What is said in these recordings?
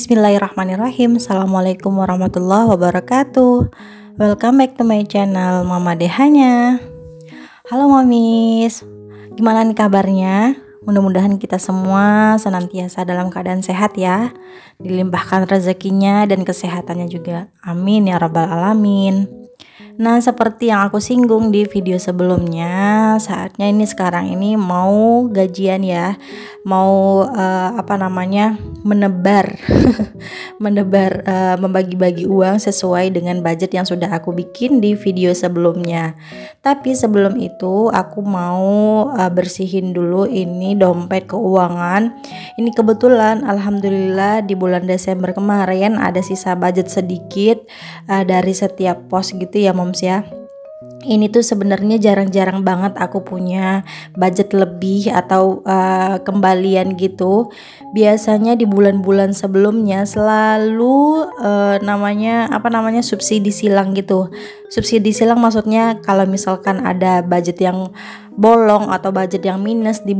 Bismillahirrahmanirrahim. Assalamualaikum warahmatullahi wabarakatuh. Welcome back to my channel Mama Dehanya. Halo Momis, gimana nih kabarnya? Mudah-mudahan kita semua senantiasa dalam keadaan sehat ya, dilimpahkan rezekinya dan kesehatannya juga. Amin ya rabbal alamin. Nah, seperti yang aku singgung di video sebelumnya, saatnya ini sekarang ini mau gajian ya, mau menebar membagi-bagi uang sesuai dengan budget yang sudah aku bikin di video sebelumnya. Tapi sebelum itu aku mau bersihin dulu ini dompet keuangan. Ini kebetulan alhamdulillah di bulan Desember kemarin ada sisa budget sedikit dari setiap pos gitu ya moms ya. Ini tuh sebenarnya jarang-jarang banget aku punya budget lebih atau kembalian gitu. Biasanya di bulan-bulan sebelumnya selalu subsidi silang gitu. Subsidi silang maksudnya kalau misalkan ada budget yang bolong atau budget yang minus di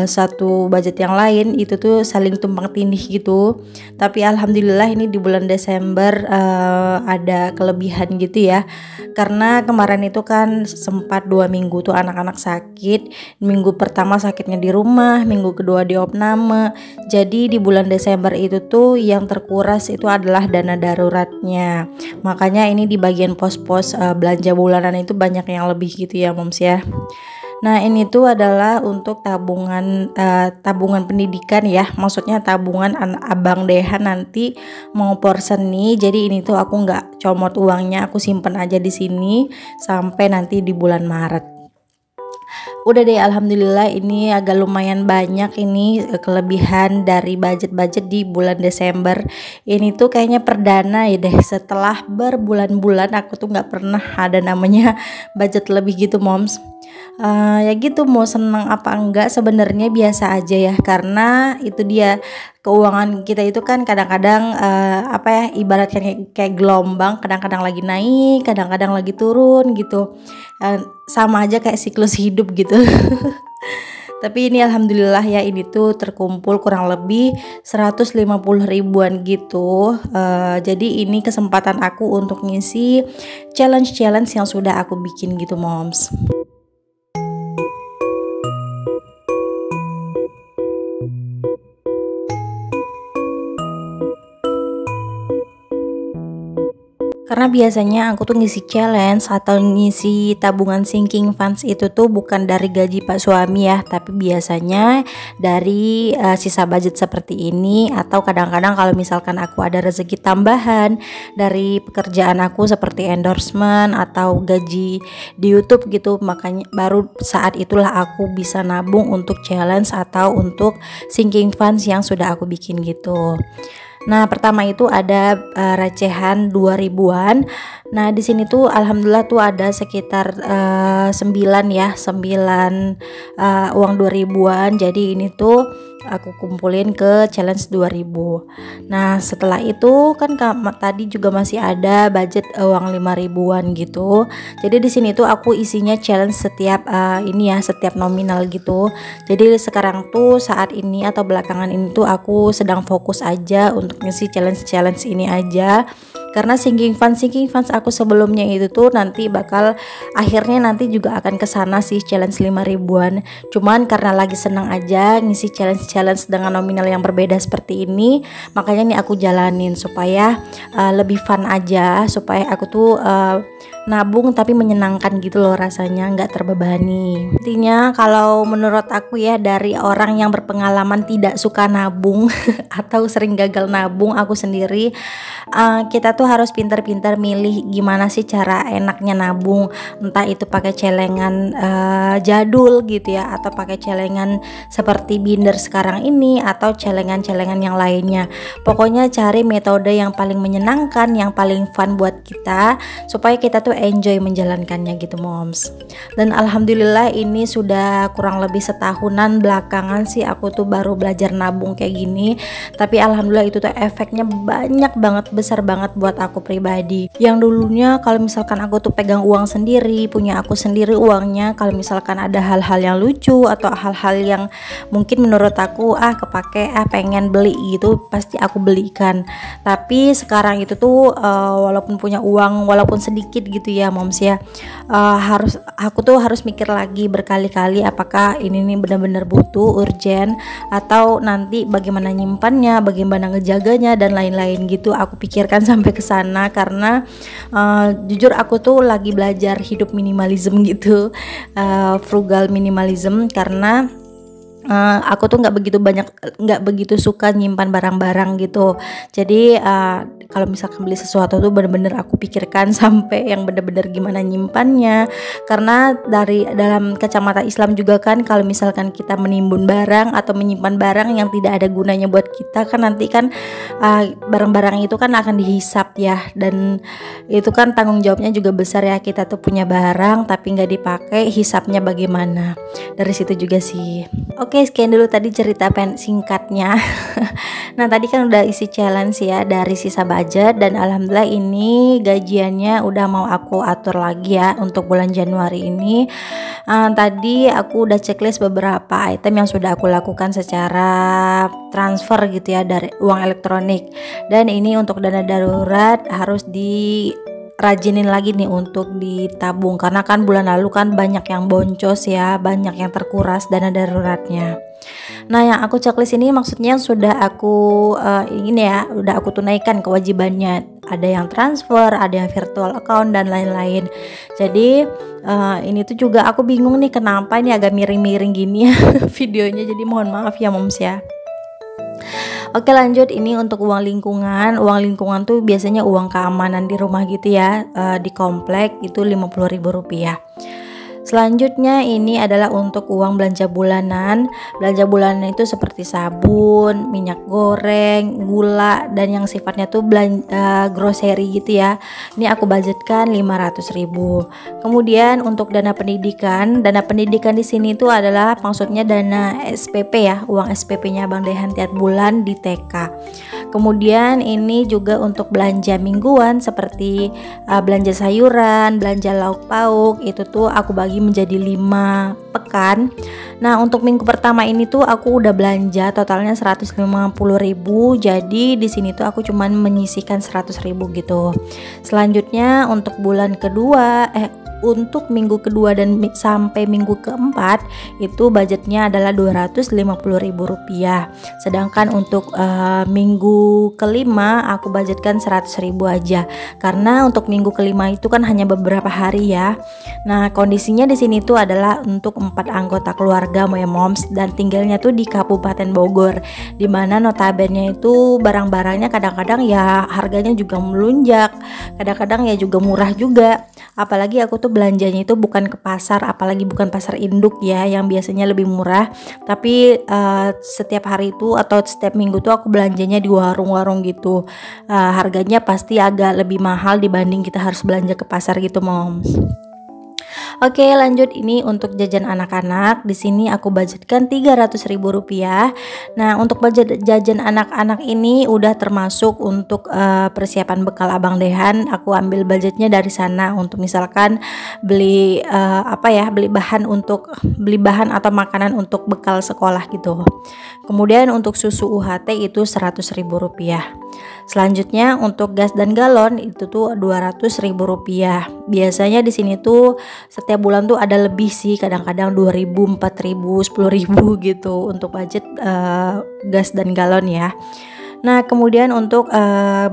satu budget yang lain, itu tuh saling tumpang tindih gitu. Tapi alhamdulillah ini di bulan Desember ada kelebihan gitu ya, karena kemarin itu kan sempat 2 minggu tuh anak-anak sakit. Minggu pertama sakitnya di rumah, minggu kedua di opname. Jadi di bulan Desember itu tuh yang terkuras itu adalah dana daruratnya. Makanya ini di bagian pos-pos belanja bulanan itu banyak yang lebih gitu ya moms ya. Nah, ini tuh adalah untuk tabungan pendidikan ya, maksudnya tabungan abang Dehan nanti mau porseni. Jadi ini tuh aku nggak comot uangnya, aku simpen aja di sini sampai nanti di bulan Maret. Udah deh, alhamdulillah ini agak lumayan banyak ini kelebihan dari budget di bulan Desember. Ini tuh kayaknya perdana ya deh, setelah berbulan-bulan aku tuh nggak pernah ada namanya budget lebih gitu moms. Ya gitu, mau seneng apa enggak sebenarnya biasa aja ya, karena itu dia keuangan kita itu kan kadang-kadang ibaratnya kayak gelombang, kadang-kadang lagi naik, kadang-kadang lagi turun gitu. Sama aja kayak siklus hidup gitu. Tapi ini alhamdulillah ya, ini tuh terkumpul kurang lebih 150 ribuan gitu. Jadi ini kesempatan aku untuk ngisi challenge yang sudah aku bikin gitu moms. Karena biasanya aku tuh ngisi challenge atau ngisi tabungan sinking funds itu tuh bukan dari gaji pak suami ya, tapi biasanya dari sisa budget seperti ini. Atau kadang-kadang kalau misalkan aku ada rezeki tambahan dari pekerjaan aku seperti endorsement atau gaji di YouTube gitu, makanya baru saat itulah aku bisa nabung untuk challenge atau untuk sinking funds yang sudah aku bikin gitu. Nah, pertama itu ada recehan 2 ribuan. Nah, di sini tuh alhamdulillah tuh ada sekitar 9 uang 2 ribuan. Jadi ini tuh aku kumpulin ke challenge 2000. Nah, setelah itu kan tadi juga masih ada budget uang 5 ribuan gitu. Jadi di sini tuh aku isinya challenge setiap setiap nominal gitu. Jadi sekarang tuh saat ini atau belakangan ini tuh aku sedang fokus aja untuk ngisi challenge ini aja. Karena sinking funds aku sebelumnya itu tuh nanti bakal akhirnya nanti juga akan kesana sih challenge 5 ribuan. Cuman karena lagi senang aja ngisi challenge dengan nominal yang berbeda seperti ini, makanya nih aku jalanin supaya lebih fun aja, supaya aku tuh nabung tapi menyenangkan gitu loh rasanya, nggak terbebani. Intinya kalau menurut aku ya, dari orang yang berpengalaman tidak suka nabung atau sering gagal nabung, aku sendiri, kita tuh harus pintar-pintar milih gimana sih cara enaknya nabung. Entah itu pakai celengan jadul gitu ya, atau pakai celengan seperti binder sekarang ini, atau celengan-celengan yang lainnya. Pokoknya cari metode yang paling menyenangkan, yang paling fun buat kita, supaya kita kita tuh enjoy menjalankannya gitu moms. Dan alhamdulillah ini sudah kurang lebih setahunan belakangan sih aku tuh baru belajar nabung kayak gini. Tapi alhamdulillah itu tuh efeknya banyak banget, besar banget buat aku pribadi. Yang dulunya kalau misalkan aku tuh pegang uang sendiri, punya aku sendiri uangnya, kalau misalkan ada hal-hal yang lucu atau hal-hal yang mungkin menurut aku kepake, pengen beli gitu, pasti aku belikan. Tapi sekarang itu tuh walaupun punya uang walaupun sedikit gitu ya moms ya, aku tuh harus mikir lagi berkali-kali apakah ini nih benar-benar butuh, urgent, atau nanti bagaimana nyimpannya, bagaimana ngejaganya dan lain-lain gitu. Aku pikirkan sampai ke sana karena jujur aku tuh lagi belajar hidup minimalism gitu, frugal minimalism, karena aku tuh nggak begitu suka nyimpan barang-barang gitu. Jadi kalau misalkan beli sesuatu tuh bener-bener aku pikirkan sampai yang bener-bener gimana nyimpannya, karena dalam kacamata Islam juga kan kalau misalkan kita menimbun barang atau menyimpan barang yang tidak ada gunanya buat kita kan nanti kan barang-barang itu kan akan dihisap ya, dan itu kan tanggung jawabnya juga besar ya. Kita tuh punya barang tapi nggak dipakai, hisapnya bagaimana? Dari situ juga sih. Oke, sekian dulu tadi cerita singkatnya. Nah, tadi kan udah isi challenge ya dari sisa budget, dan alhamdulillah ini gajiannya udah mau aku atur lagi ya untuk bulan Januari ini. Tadi aku udah checklist beberapa item yang sudah aku lakukan secara transfer gitu ya dari uang elektronik. Dan ini untuk dana darurat harus rajinin lagi nih untuk ditabung, karena kan bulan lalu kan banyak yang boncos ya, banyak yang terkuras dana daruratnya. Nah, yang aku checklist ini maksudnya sudah aku udah aku tunaikan kewajibannya. Ada yang transfer, ada yang virtual account dan lain-lain. Jadi ini tuh juga aku bingung nih kenapa ini agak miring-miring gini ya videonya. Jadi mohon maaf ya moms ya. Oke, lanjut. Ini untuk uang lingkungan. Uang lingkungan tuh biasanya uang keamanan di rumah gitu ya, di komplek itu Rp50.000. Selanjutnya ini adalah untuk uang belanja bulanan. Belanja bulanan itu seperti sabun, minyak goreng, gula, dan yang sifatnya tuh grocery gitu ya. Ini aku budgetkan 500.000. Kemudian untuk dana pendidikan di sini tuh adalah maksudnya dana SPP ya, uang SPP-nya Bang Dehan tiap bulan di TK. Kemudian ini juga untuk belanja mingguan seperti belanja sayuran, belanja lauk pauk, itu tuh aku bagi menjadi 5 pekan. Nah, untuk minggu pertama ini tuh aku udah belanja totalnya 150.000. Jadi di sini tuh aku cuman menyisihkan 100.000 gitu. Selanjutnya untuk untuk minggu kedua dan sampai minggu keempat itu budgetnya adalah Rp250.000. Sedangkan untuk minggu kelima aku budgetkan 100.000 aja, karena untuk minggu kelima itu kan hanya beberapa hari ya. Nah, kondisinya di sini tuh adalah untuk 4 anggota keluarga moms, dan tinggalnya tuh di Kabupaten Bogor, dimana notabene itu barang-barangnya kadang-kadang ya harganya juga melunjak, kadang-kadang ya juga murah juga. Apalagi aku tuh belanjanya itu bukan ke pasar, apalagi bukan pasar induk ya yang biasanya lebih murah, tapi setiap hari itu atau setiap minggu tuh aku belanjanya di warung-warung gitu. Harganya pasti agak lebih mahal dibanding kita harus belanja ke pasar gitu moms. Oke, lanjut. Ini untuk jajan anak-anak. Di sini aku budgetkan Rp300.000. Nah, untuk budget jajan anak-anak ini udah termasuk untuk persiapan bekal Abang Dehan. Aku ambil budgetnya dari sana untuk misalkan beli beli bahan atau makanan untuk bekal sekolah gitu. Kemudian untuk susu UHT itu Rp100.000. Selanjutnya untuk gas dan galon itu tuh Rp200.000. Biasanya di sini tuh setiap bulan tuh ada lebih sih, kadang-kadang 2.000, 4.000, 10.000 gitu untuk budget gas dan galon ya. Nah, kemudian untuk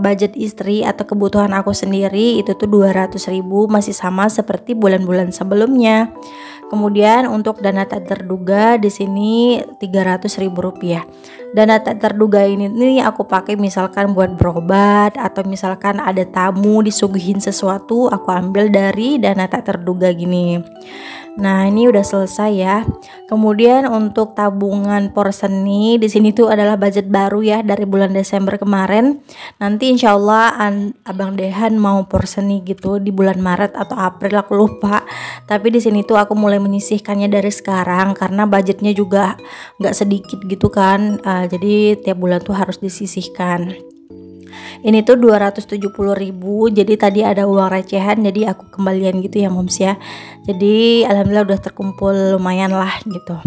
budget istri atau kebutuhan aku sendiri itu tuh 200.000, masih sama seperti bulan-bulan sebelumnya. Kemudian untuk dana tak terduga di sini Rp300.000. Dana tak terduga ini aku pakai misalkan buat berobat, atau misalkan ada tamu disuguhin sesuatu, aku ambil dari dana tak terduga gini. Nah, ini udah selesai ya. Kemudian untuk tabungan porseni di sini tuh adalah budget baru ya dari bulan bulan Desember kemarin. Nanti insya Allah Abang Dehan mau porseni gitu di bulan Maret atau April, aku lupa. Tapi di sini tuh aku mulai menyisihkannya dari sekarang karena budgetnya juga nggak sedikit gitu kan. Jadi tiap bulan tuh harus disisihkan. Ini tuh 270.000, jadi tadi ada uang recehan, jadi aku kembalian gitu ya moms ya. Jadi alhamdulillah udah terkumpul lumayan lah gitu.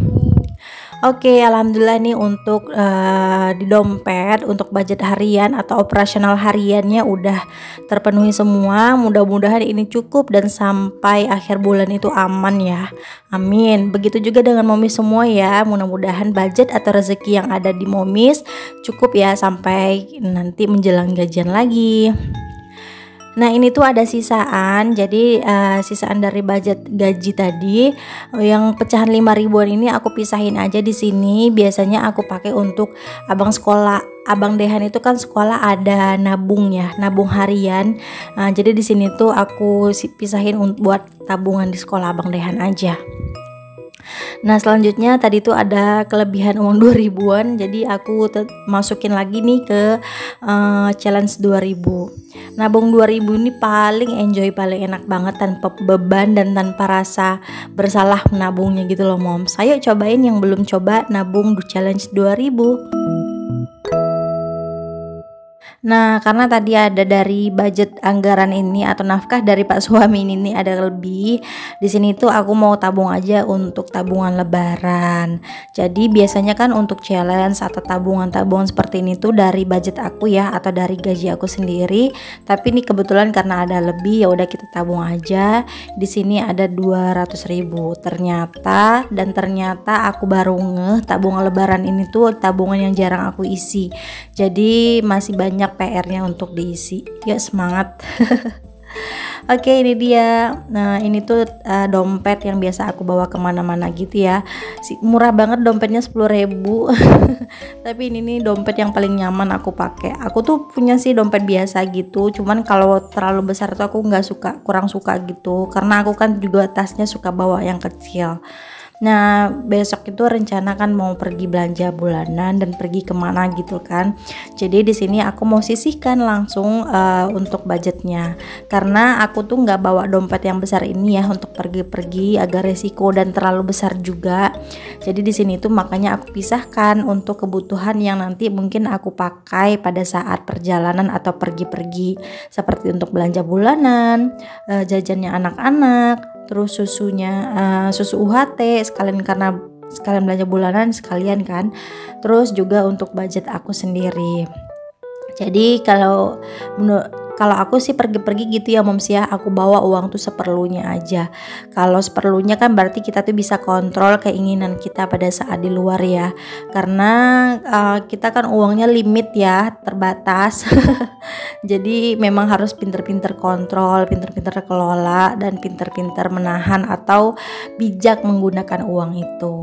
Oke, alhamdulillah nih untuk di dompet untuk budget harian atau operasional hariannya udah terpenuhi semua. Mudah-mudahan ini cukup dan sampai akhir bulan itu aman ya. Amin. Begitu juga dengan momis semua ya. Mudah-mudahan budget atau rezeki yang ada di momis cukup ya sampai nanti menjelang gajian lagi. Nah ini tuh ada sisaan, jadi sisaan dari budget gaji tadi yang pecahan 5 ribuan ini aku pisahin aja di sini. Biasanya aku pakai untuk abang sekolah. Abang Dehan itu kan sekolah ada nabung ya, nabung harian. Jadi di sini tuh aku pisahin buat tabungan di sekolah Abang Dehan aja. Nah selanjutnya tadi tuh ada kelebihan uang 2000-an, jadi aku masukin lagi nih ke challenge 2000. Nabung 2000 ini paling enjoy, paling enak banget tanpa beban dan tanpa rasa bersalah menabungnya gitu loh moms. Ayo cobain yang belum coba nabung di challenge 2000. Nah, karena tadi ada dari budget anggaran ini atau nafkah dari Pak suami ini ada lebih. Di sini tuh aku mau tabung aja untuk tabungan lebaran. Jadi biasanya kan untuk challenge atau tabungan-tabungan seperti ini tuh dari budget aku ya atau dari gaji aku sendiri. Tapi ini kebetulan karena ada lebih ya udah kita tabung aja. Di sini ada 200.000. Ternyata aku baru ngeh tabungan lebaran ini tuh tabungan yang jarang aku isi. Jadi masih banyak PR-nya untuk diisi. Yuk semangat. Oke, ini dia. Nah ini tuh dompet yang biasa aku bawa kemana-mana gitu ya. Murah banget dompetnya 10.000. Tapi ini nih dompet yang paling nyaman aku pakai. Aku tuh punya sih dompet biasa gitu, cuman kalau terlalu besar tuh aku kurang suka gitu, karena aku kan juga tasnya suka bawa yang kecil. Nah besok itu rencana kan mau pergi belanja bulanan dan pergi kemana gitu kan. Jadi di sini aku mau sisihkan langsung untuk budgetnya, karena aku tuh nggak bawa dompet yang besar ini ya untuk pergi-pergi, agak resiko dan terlalu besar juga. Jadi di sini tuh makanya aku pisahkan untuk kebutuhan yang nanti mungkin aku pakai pada saat perjalanan atau pergi-pergi, seperti untuk belanja bulanan, jajannya anak-anak, terus susunya susu UHT sekalian karena sekalian belanja bulanan sekalian kan. Terus juga untuk budget aku sendiri. Jadi kalau aku sih pergi-pergi gitu ya moms ya, aku bawa uang tuh seperlunya aja. Kalau seperlunya kan berarti kita tuh bisa kontrol keinginan kita pada saat di luar ya. Karena kita kan uangnya limit ya, terbatas. Jadi memang harus pinter-pinter kontrol, pinter-pinter kelola, dan pinter-pinter menahan atau bijak menggunakan uang itu.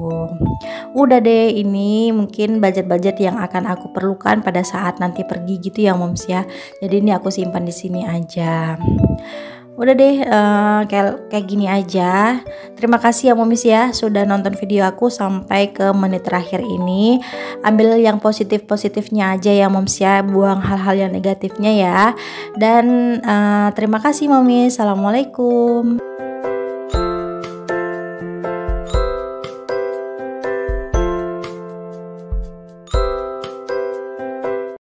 Udah deh, ini mungkin budget-budget yang akan aku perlukan pada saat nanti pergi gitu ya moms ya. Jadi ini aku simpan di sini aja. Udah deh, kayak gini aja. Terima kasih ya momis ya sudah nonton video aku sampai ke menit terakhir ini. Ambil yang positif-positifnya aja ya moms ya, buang hal-hal yang negatifnya ya. Dan terima kasih momis. Assalamualaikum.